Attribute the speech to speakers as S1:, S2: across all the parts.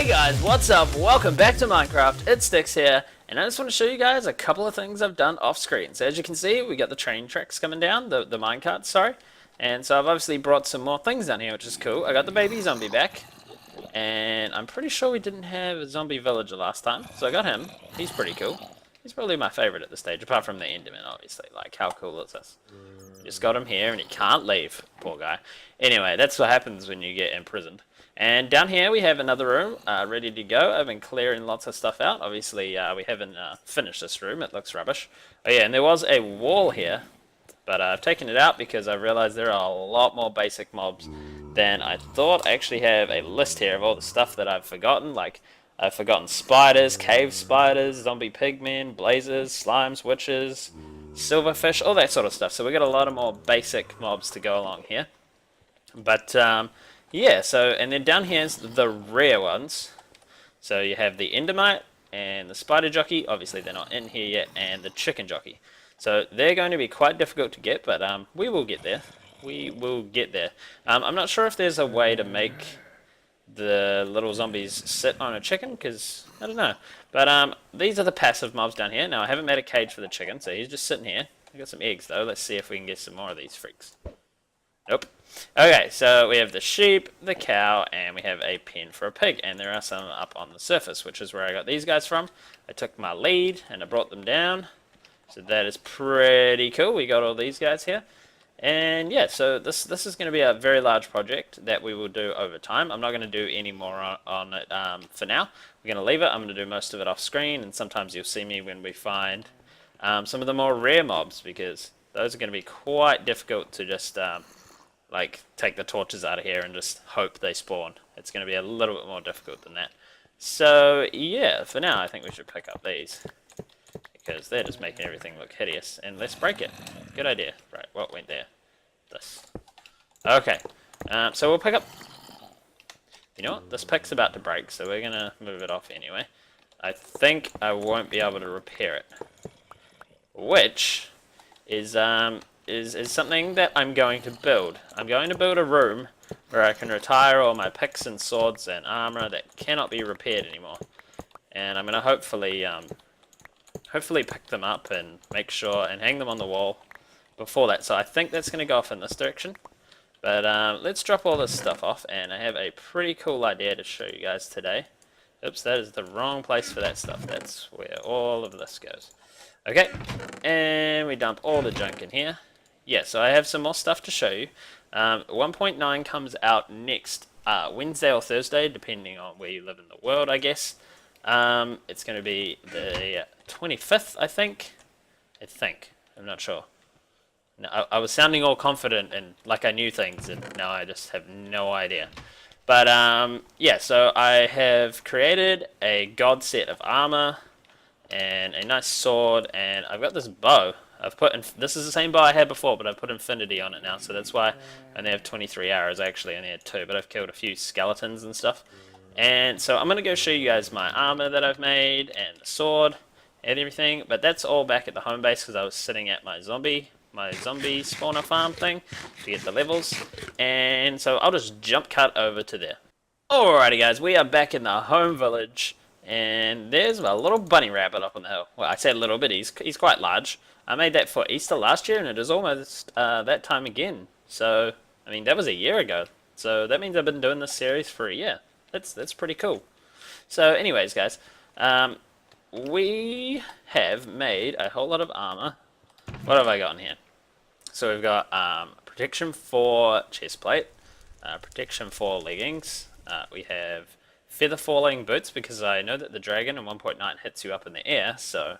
S1: Hey guys, what's up? Welcome back to Minecraft. It's Stickz here, and I just want to show you guys a couple of things I've done off screen. So as you can see, we got the train tracks coming down, the minecarts, sorry. And so I've obviously brought some more things down here, which is cool. I got the baby zombie back, and I'm pretty sure we didn't have a zombie villager last time, so I got him. He's pretty cool. He's probably my favorite at this stage, apart from the Enderman, obviously. Like, how cool is this? Just got him here, and he can't leave. Poor guy. Anyway, that's what happens when you get imprisoned. And down here we have another room ready to go. I've been clearing lots of stuff out. Obviously, we haven't finished this room. It looks rubbish. Oh yeah, and there was a wall here, but I've taken it out because I realized there are a lot more basic mobs than I thought. I actually have a list here of all the stuff that I've forgotten. Like, I've forgotten spiders, cave spiders, zombie pigmen, blazers, slimes, witches, silverfish, all that sort of stuff. So we got a lot of more basic mobs to go along here. But yeah, so, and then down here's the rare ones. So you have the endermite and the spider jockey. Obviously they're not in here yet, and the chicken jockey. So they're going to be quite difficult to get, but we will get there. We will get there. I'm not sure if there's a way to make the little zombies sit on a chicken, because I don't know. But these are the passive mobs down here. Now I haven't made a cage for the chicken, so he's just sitting here. I got some eggs though. Let's see if we can get some more of these freaks. Nope. Okay, so we have the sheep, the cow, and we have a pen for a pig, and there are some up on the surface, which is where I got these guys from. I took my lead and I brought them down, so that is pretty cool. We got all these guys here, and yeah, so this is going to be a very large project that we will do over time. I'm not going to do any more on it for now. We're going to leave it. I'm going to do most of it off screen, and sometimes you'll see me when we find some of the more rare mobs, because those are going to be quite difficult to just like take the torches out of here and just hope they spawn. It's going to be a little bit more difficult than that. So yeah, for now I think we should pick up these, because they're just making everything look hideous. And let's break it. Good idea. Right, what went there? This. Okay, so we'll pick up... You know what? This pick's about to break, so we're going to move it off anyway. I think I won't be able to repair it, which is something that I'm going to build. I'm going to build a room where I can retire all my picks and swords and armor that cannot be repaired anymore. And I'm going to hopefully pick them up and make sure and hang them on the wall before that. So I think that's going to go off in this direction. But let's drop all this stuff off, and I have a pretty cool idea to show you guys today. Oops, that is the wrong place for that stuff. That's where all of this goes. Okay, and we dump all the junk in here. Yeah, so I have some more stuff to show you. 1.9 comes out next Wednesday or Thursday, depending on where you live in the world, I guess. It's going to be the 25th, I think. I'm not sure. No, I was sounding all confident and like I knew things, and now I just have no idea. But yeah, so I have created a god set of armor and a nice sword, and I've got this bow. This is the same bow I had before, but I've put infinity on it now, so that's why I only have 23 arrows. I actually only had 2, but I've killed a few skeletons and stuff. And so I'm going to go show you guys my armor that I've made, and the sword, and everything, but that's all back at the home base, because I was sitting at my zombie spawner farm thing to get the levels, and so I'll just jump cut over to there. Alrighty guys, we are back in the home village, and there's a little bunny rabbit up on the hill. Well, I say a little bit, he's quite large. I made that for Easter last year, and it is almost that time again. So, I mean, that was a year ago. So that means I've been doing this series for a year. That's pretty cool. So, anyways, guys, we have made a whole lot of armor. What have I got in here? So we've got protection for chest plate, protection for leggings. We have feather falling boots, because I know that the dragon in 1.9 hits you up in the air, so...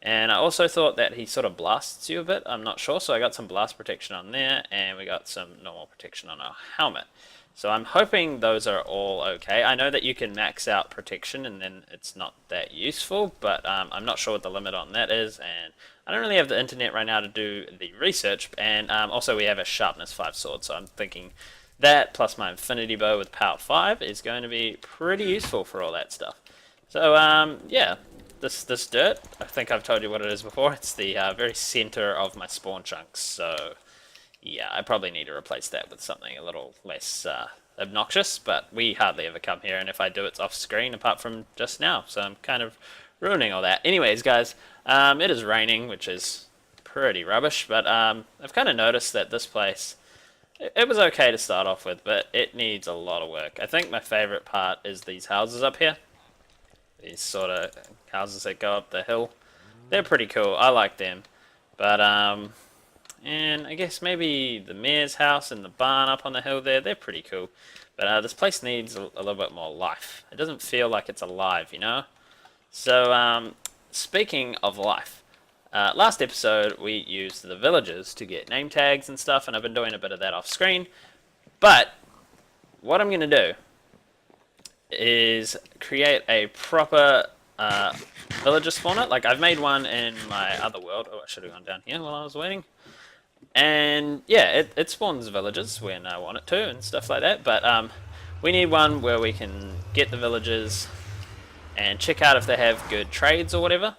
S1: And I also thought that he sort of blasts you a bit, I'm not sure, so I got some blast protection on there, and we got some normal protection on our helmet. So I'm hoping those are all okay. I know that you can max out protection and then it's not that useful, but I'm not sure what the limit on that is, and I don't really have the internet right now to do the research, and also we have a sharpness 5 sword, so I'm thinking that plus my infinity bow with power 5 is going to be pretty useful for all that stuff. So yeah. This dirt, I think I've told you what it is before, it's the very center of my spawn chunks, so yeah, I probably need to replace that with something a little less obnoxious, but we hardly ever come here, and if I do, it's off screen apart from just now, so I'm kind of ruining all that. Anyways, guys, it is raining, which is pretty rubbish, but I've kind of noticed that this place, it was okay to start off with, but it needs a lot of work. I think my favorite part is these houses up here. These sort of houses that go up the hill. They're pretty cool. I like them. But, and I guess maybe the mayor's house and the barn up on the hill there, they're pretty cool. But this place needs a little bit more life. It doesn't feel like it's alive, you know? So, speaking of life, last episode we used the villagers to get name tags and stuff, and I've been doing a bit of that off screen. But what I'm going to do is create a proper villager spawner. Like, I've made one in my other world. Oh, I should have gone down here while I was waiting. And yeah, it spawns villagers when I want it to and stuff like that. But we need one where we can get the villagers and check out if they have good trades or whatever.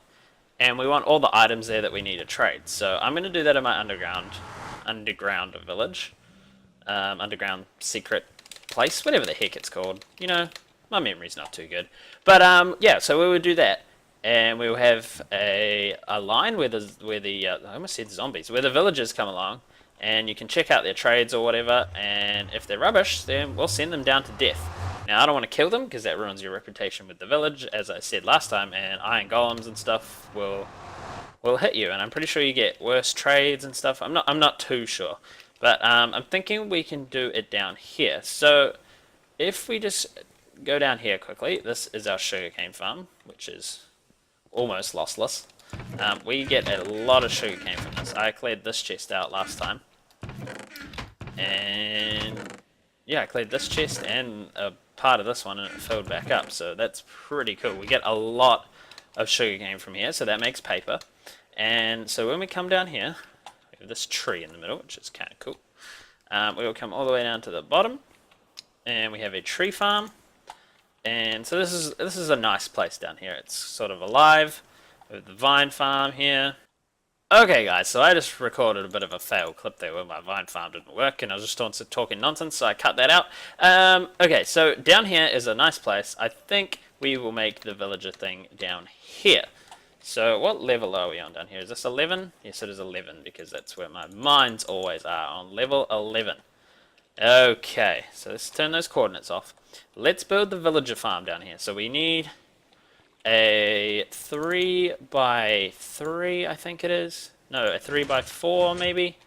S1: And we want all the items there that we need to trade. So I'm going to do that in my underground village. Underground secret place, whatever the heck it's called. You know, my memory's not too good. But yeah, so we would do that. And we will have a line where the I almost said zombies, where the villagers come along, and you can check out their trades or whatever, and if they're rubbish, then we'll send them down to death. Now, I don't want to kill them, because that ruins your reputation with the village, as I said last time, and iron golems and stuff will hit you, and I'm pretty sure you get worse trades and stuff. I'm not too sure, but I'm thinking we can do it down here. So, if we just go down here quickly, this is our sugarcane farm, which is almost lossless. We get a lot of sugarcane from this. I cleared this chest out last time. And yeah, I cleared this chest and a part of this one, and it filled back up. So that's pretty cool. We get a lot of sugarcane from here, so that makes paper. And so when we come down here, we have this tree in the middle, which is kind of cool. We will come all the way down to the bottom, and we have a tree farm. And so this is a nice place down here. It's sort of alive. We have the vine farm here. Okay, guys, so I just recorded a bit of a fail clip there where my vine farm didn't work, and I was just talking nonsense, so I cut that out. Okay, so down here is a nice place. I think we will make the villager thing down here. So what level are we on down here? Is this 11? Yes, it is 11, because that's where my mines always are, on level 11. Okay, so let's turn those coordinates off. Let's build the villager farm down here. So we need a 3x3, I think it is. No, a 3x4 maybe.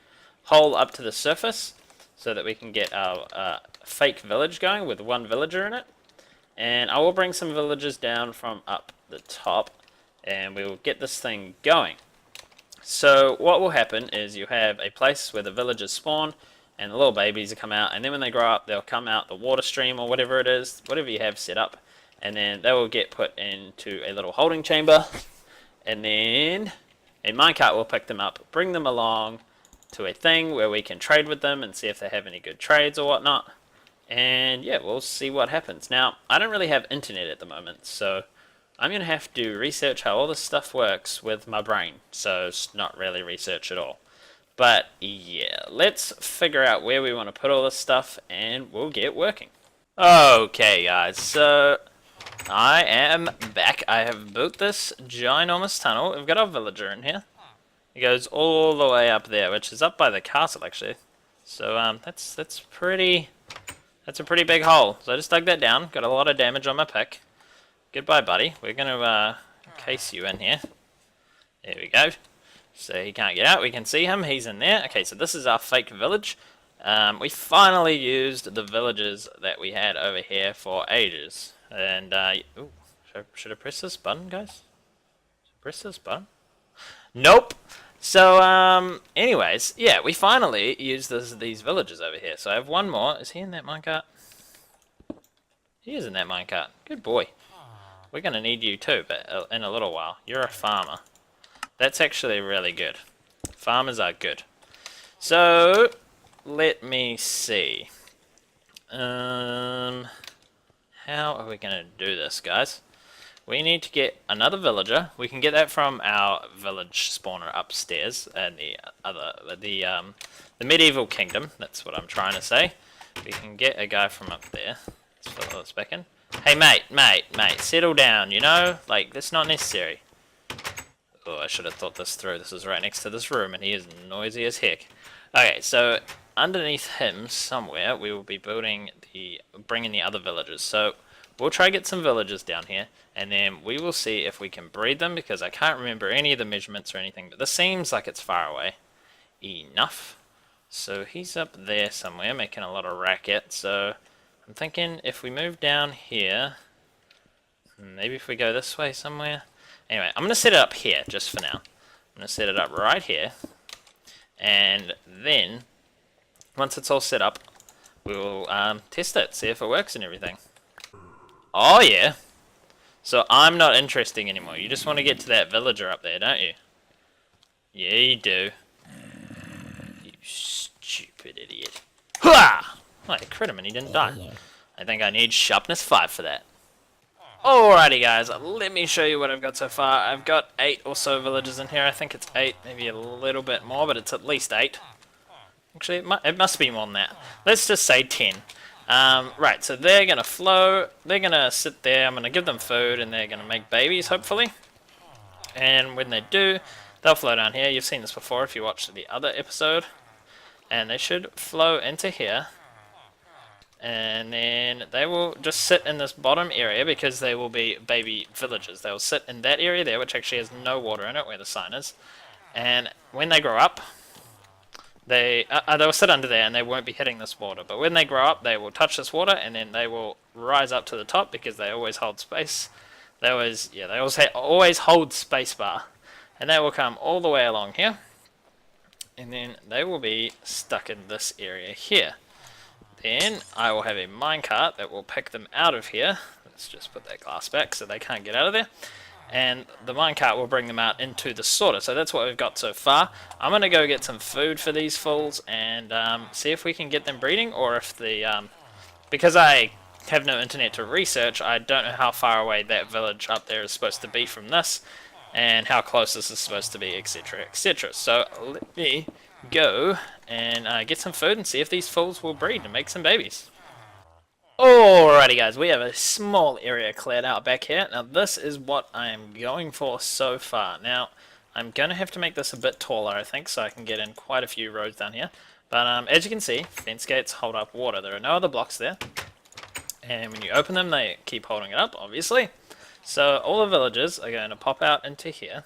S1: Hole up to the surface so that we can get our fake village going with one villager in it. And I will bring some villagers down from up the top, and we will get this thing going. So what will happen is you have a place where the villagers spawn, and the little babies will come out, and then when they grow up, they'll come out the water stream or whatever it is, whatever you have set up, and then they will get put into a little holding chamber, and then a minecart will pick them up, bring them along to a thing where we can trade with them and see if they have any good trades or whatnot, and yeah, we'll see what happens. Now, I don't really have internet at the moment, so I'm going to have to research how all this stuff works with my brain, so it's not really research at all. But yeah, let's figure out where we want to put all this stuff, and we'll get working. Okay, guys, so I am back. I have built this ginormous tunnel. We've got our villager in here. It goes all the way up there, which is up by the castle, actually. So that's a pretty big hole. So I just dug that down. Got a lot of damage on my pick. Goodbye, buddy. We're going to case you in here. There we go. So he can't get out. We can see him. He's in there. Okay, so this is our fake village. We finally used the villagers that we had over here for ages. And, ooh, should I press this button, guys? Should I press this button? Nope. So, anyways, yeah, we finally used these villagers over here. So I have one more. Is he in that minecart? He is in that minecart. Good boy. We're going to need you too, but in a little while. You're a farmer. That's actually really good. Farmers are good. So, let me see. How are we going to do this, guys? We need to get another villager. We can get that from our village spawner upstairs and the medieval kingdom. That's what I'm trying to say. we can get a guy from up there. Let's fill this back in. Hey, mate, settle down, you know? Like, that's not necessary. Oh, I should have thought this through. This is right next to this room, and he is noisy as heck. Okay, so underneath him somewhere, we will be bringing the other villagers. So we'll try to get some villagers down here, and then we will see if we can breed them, because I can't remember any of the measurements or anything, but this seems like it's far away enough. So he's up there somewhere, making a lot of racket. So I'm thinking if we move down here, maybe if we go this way somewhere. Anyway, I'm going to set it up here, just for now. I'm going to set it up right here. And then, once it's all set up, we will test it, see if it works and everything. Oh, yeah. So I'm not interesting anymore. You just want to get to that villager up there, don't you? Yeah, you do. You stupid idiot. Hurrah! Oh, I crit him and he didn't die. I think I need sharpness 5 for that. Alrighty guys, let me show you what I've got so far. I've got 8 or so villagers in here. I think it's 8, maybe a little bit more, but it's at least 8. Actually, it must be more than that. Let's just say 10. Right, so they're going to flow, they're going to sit there, I'm going to give them food, and they're going to make babies, hopefully. And when they do, they'll flow down here. You've seen this before if you watched the other episode. And they should flow into here. And then they will just sit in this bottom area because they will be baby villagers. They will sit in that area there, which actually has no water in it, where the sign is. And when they grow up, they will sit under there and they won't be hitting this water. But when they grow up, they will touch this water and then they will rise up to the top because they always hold space. They always hold space bar. And they will come all the way along here. And then they will be stuck in this area here. Then I will have a minecart that will pick them out of here. Let's just put that glass back so they can't get out of there. And the minecart will bring them out into the sorter. So that's what we've got so far. I'm going to go get some food for these fools and see if we can get them breeding, or if the... because I have no internet to research, I don't know how far away that village up there is supposed to be from this, and how close this is supposed to be, etc, etc. So let me go and get some food and see if these fools will breed and make some babies. Alrighty guys, we have a small area cleared out back here. Now this is what I am going for so far. Now I'm going to have to make this a bit taller, I think, so I can get in quite a few roads down here. But as you can see, fence gates hold up water. There are no other blocks there. And when you open them, they keep holding it up, obviously. So all the villagers are going to pop out into here,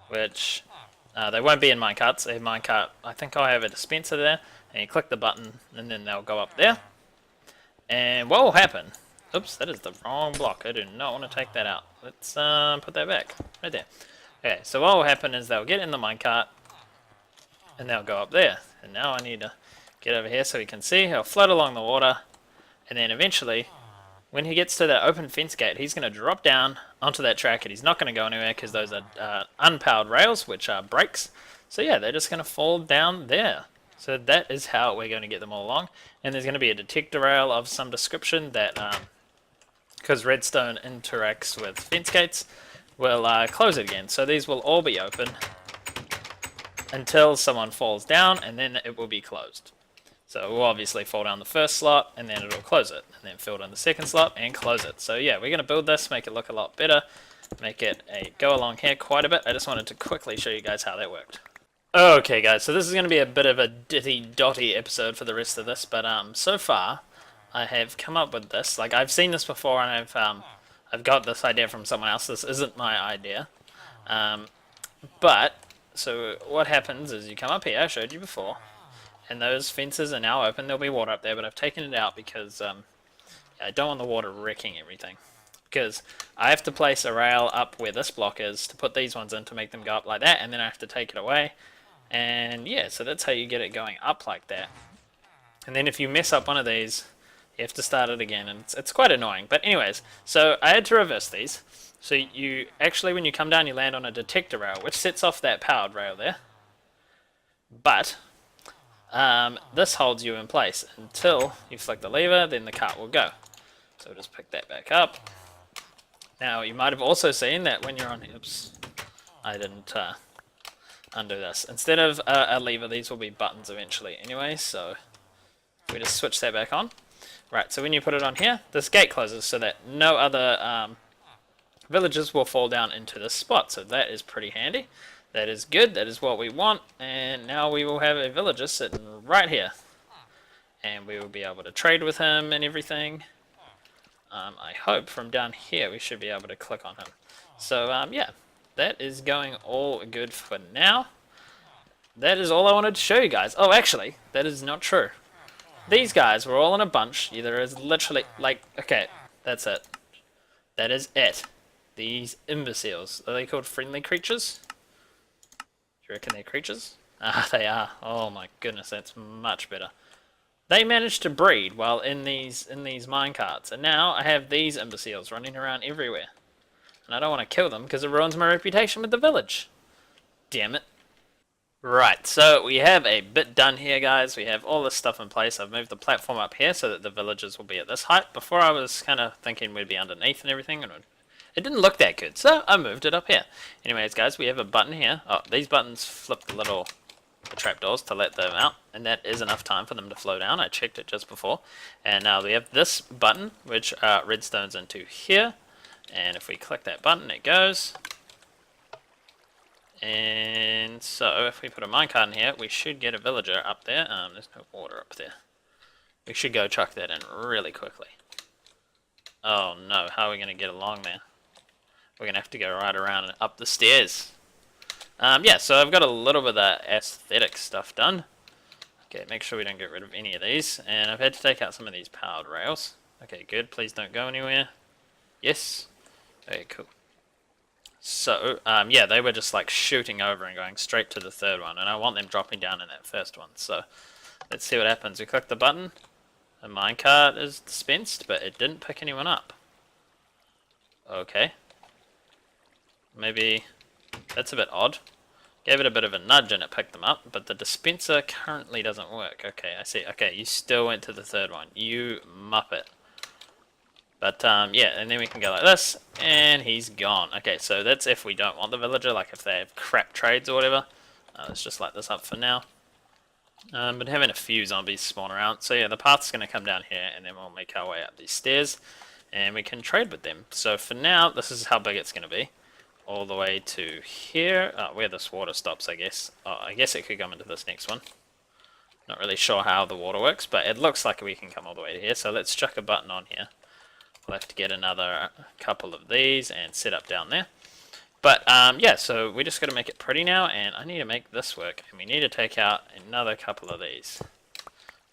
S1: which they won't be in minecarts. A minecart, I think I'll have a dispenser there, and you click the button, and then they'll go up there. And what will happen? Oops, that is the wrong block. I do not want to take that out. Let's put that back right there. Okay, so what will happen is they'll get in the minecart, and they'll go up there. And now I need to get over here so we can see. He'll float along the water, and then eventually, when he gets to that open fence gate, he's going to drop down onto that track, and he's not going to go anywhere because those are unpowered rails, which are brakes. So yeah, they're just going to fall down there. So that is how we're going to get them all along. And there's going to be a detector rail of some description that, because redstone interacts with fence gates, will close it again. So these will all be open until someone falls down, and then it will be closed. So it will obviously fall down the first slot, and then it'll close it. And then fill down the second slot, and close it. So yeah, we're going to build this, make it look a lot better, make it go along here quite a bit. I just wanted to quickly show you guys how that worked. Okay guys, so this is going to be a bit of a ditty-dotty episode for the rest of this, but so far I have come up with this. Like, I've seen this before, and I've got this idea from someone else. This isn't my idea. But, so what happens is you come up here, I showed you before, and those fences are now open. There'll be water up there, but I've taken it out because I don't want the water wrecking everything. Because I have to place a rail up where this block is to put these ones in to make them go up like that, and then I have to take it away. And yeah, so that's how you get it going up like that. And then if you mess up one of these, you have to start it again, and it's quite annoying. But anyways, so I had to reverse these. So you actually, when you come down, you land on a detector rail, which sets off that powered rail there. But this holds you in place until you flick the lever, then the cart will go. So just pick that back up. Now you might have also seen that when you're on, oops, I didn't undo this. Instead of a lever, these will be buttons eventually anyway, so We just switch that back on. Right, so when you put it on here, this gate closes so that no other villagers will fall down into this spot. So that is pretty handy. That is good. That is what we want. And now we will have a villager sitting right here. And we will be able to trade with him and everything. I hope from down here we should be able to click on him. So yeah, that is going all good for now. That is all I wanted to show you guys. Oh, actually, that is not true. These guys were all in a bunch. There is literally, like, okay, that's it. That is it. These imbeciles. Are they called friendly creatures? Do you reckon they're creatures? Ah, they are. Oh my goodness, that's much better. They managed to breed while in these minecarts, and now I have these imbeciles running around everywhere. And I don't want to kill them because it ruins my reputation with the village. Damn it. Right, so we have a bit done here, guys. We have all this stuff in place. I've moved the platform up here so that the villagers will be at this height. Before I was kind of thinking we'd be underneath and everything, and it didn't look that good, so I moved it up here. Anyways, guys, we have a button here. Oh, these buttons flip the trapdoors to let them out, and that is enough time for them to flow down. I checked it just before. And now we have this button, which redstones into here. And if we click that button, it goes. And so if we put a minecart in here, we should get a villager up there. There's no water up there. We should go chuck that in really quickly. Oh no, how are we going to get along there? We're going to have to go right around and up the stairs. Yeah, so I've got a little bit of that aesthetic stuff done. Okay, make sure we don't get rid of any of these. And I've had to take out some of these powered rails. Okay, good. Please don't go anywhere. Yes. Okay, cool. So, yeah, they were just like shooting over and going straight to the third one. And I want them dropping down in that first one. So, let's see what happens. We click the button. A minecart is dispensed, but it didn't pick anyone up. Okay. Maybe that's a bit odd. Gave it a bit of a nudge and it picked them up, but the dispenser currently doesn't work. Okay, I see. Okay, you still went to the third one. You muppet. But, yeah, and then we can go like this, and he's gone. Okay, so that's if we don't want the villager, like if they have crap trades or whatever. Let's just light this up for now. But having a few zombies spawn around. So yeah, the path's going to come down here, and then we'll make our way up these stairs, and we can trade with them. So for now, this is how big it's going to be. All the way to here, where this water stops, I guess. Oh, I guess it could come into this next one. Not really sure how the water works, but it looks like we can come all the way to here. So let's chuck a button on here. We'll have to get another couple of these and set up down there. But, yeah, so we just got to make it pretty now, and I need to make this work. And we need to take out another couple of these.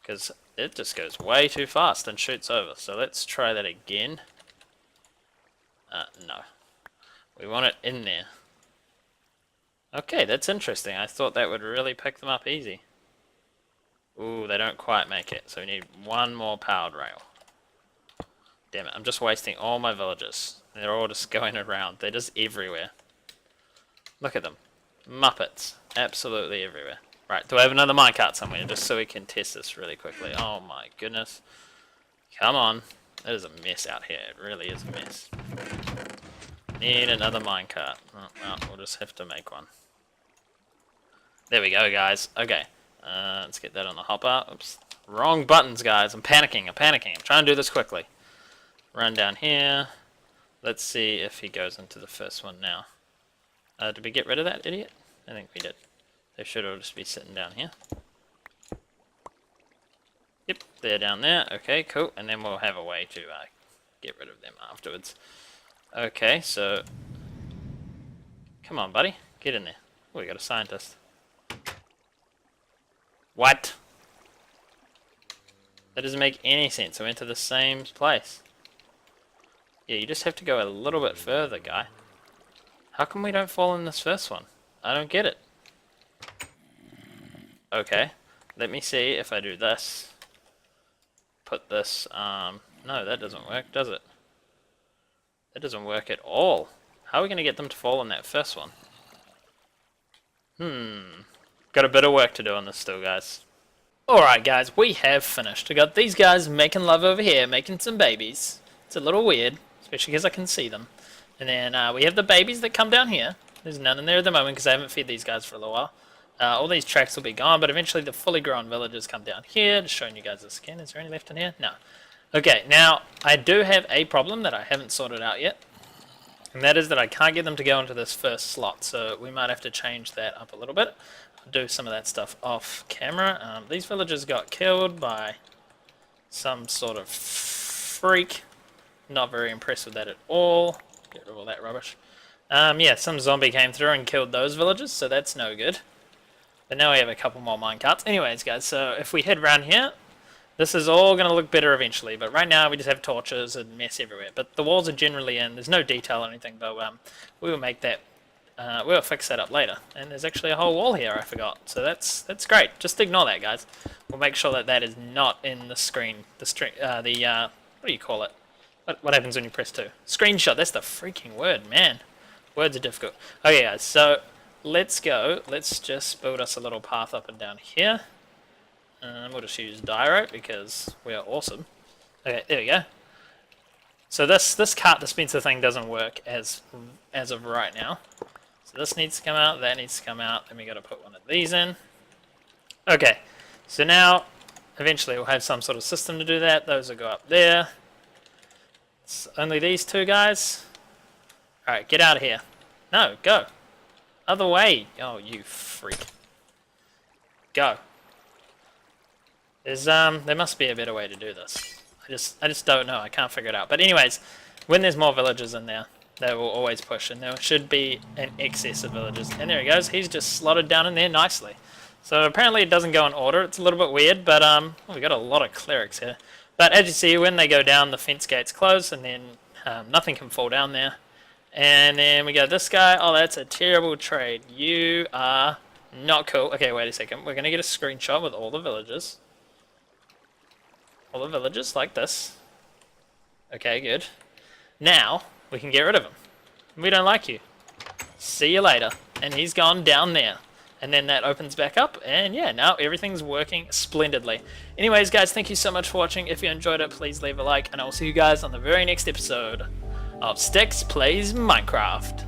S1: Because it just goes way too fast and shoots over. So let's try that again. No. We want it in there. Okay, that's interesting. I thought that would really pick them up easy. Ooh, they don't quite make it. So we need one more powered rail. Damn it, I'm just wasting all my villagers. They're all just going around. They're just everywhere. Look at them. Muppets. Absolutely everywhere. Right, do I have another minecart somewhere just so we can test this really quickly? Oh my goodness. Come on. That is a mess out here. It really is a mess. Need another minecart. Oh, well, we'll just have to make one. There we go, guys. Okay. Let's get that on the hopper. Oops. Wrong buttons, guys. I'm panicking. I'm trying to do this quickly. Run down here. Let's see if he goes into the first one now. Did we get rid of that idiot? I think we did. They should all just be sitting down here. Yep, they're down there. Okay, cool. And then we'll have a way to get rid of them afterwards. Okay, so... Come on, buddy. Get in there. Oh, we got a scientist. What? That doesn't make any sense. I went to the same place. Yeah, you just have to go a little bit further, guy. How come we don't fall in this first one? I don't get it. Okay, let me see if I do this. Put this, no, that doesn't work, does it? That doesn't work at all. How are we going to get them to fall in that first one? Got a bit of work to do on this still, guys. Alright, guys, we have finished. I got these guys making love over here, making some babies. It's a little weird, especially because I can see them. And then we have the babies that come down here. There's none in there at the moment because I haven't fed these guys for a little while. All these tracks will be gone, but eventually the fully grown villagers come down here. Just showing you guys this again. Is there any left in here? No. Okay, now I do have a problem that I haven't sorted out yet. And that is that I can't get them to go into this first slot, so we might have to change that up a little bit. I'll do some of that stuff off camera. These villagers got killed by some sort of freak. Not very impressed with that at all. Get rid of all that rubbish. Yeah, some zombie came through and killed those villagers, so that's no good. But now we have a couple more minecarts. Anyways, guys, so if we head around here, this is all going to look better eventually, but right now we just have torches and mess everywhere. But the walls are generally in. There's no detail or anything, but we will make that. We'll fix that up later. And there's actually a whole wall here. I forgot. So that's great. Just ignore that, guys. We'll make sure that that is not in the screen. What do you call it? What happens when you press 2? Screenshot. That's the freaking word, man. Words are difficult. Okay, guys. So let's go. Let's just build us a little path up and down here. We'll just use Dyro because we are awesome. Okay, there we go. So this cart dispenser thing doesn't work as of right now. So this needs to come out, that needs to come out, then we got to put one of these in. Okay, so now eventually we'll have some sort of system to do that. Those will go up there. It's only these two guys. Alright, get out of here. No, go. Other way. Oh, you freak. Go. There must be a better way to do this. I just don't know. I can't figure it out. But anyways, when there's more villagers in there, they will always push, and there should be an excess of villagers. And there he goes. He's just slotted down in there nicely. So apparently it doesn't go in order. It's a little bit weird, but we got a lot of clerics here. But as you see, when they go down, the fence gates close, and then nothing can fall down there. And then we got this guy. Oh, that's a terrible trade. You are not cool. Okay, wait a second. We're going to get a screenshot with all the villagers. All the villagers like this. Okay, good. Now we can get rid of him. We don't like you. See you later. And he's gone down there. And then that opens back up. And yeah, now everything's working splendidly. Anyways, guys, thank you so much for watching. If you enjoyed it, please leave a like. And I will see you guys on the very next episode of Stickz Plays Minecraft.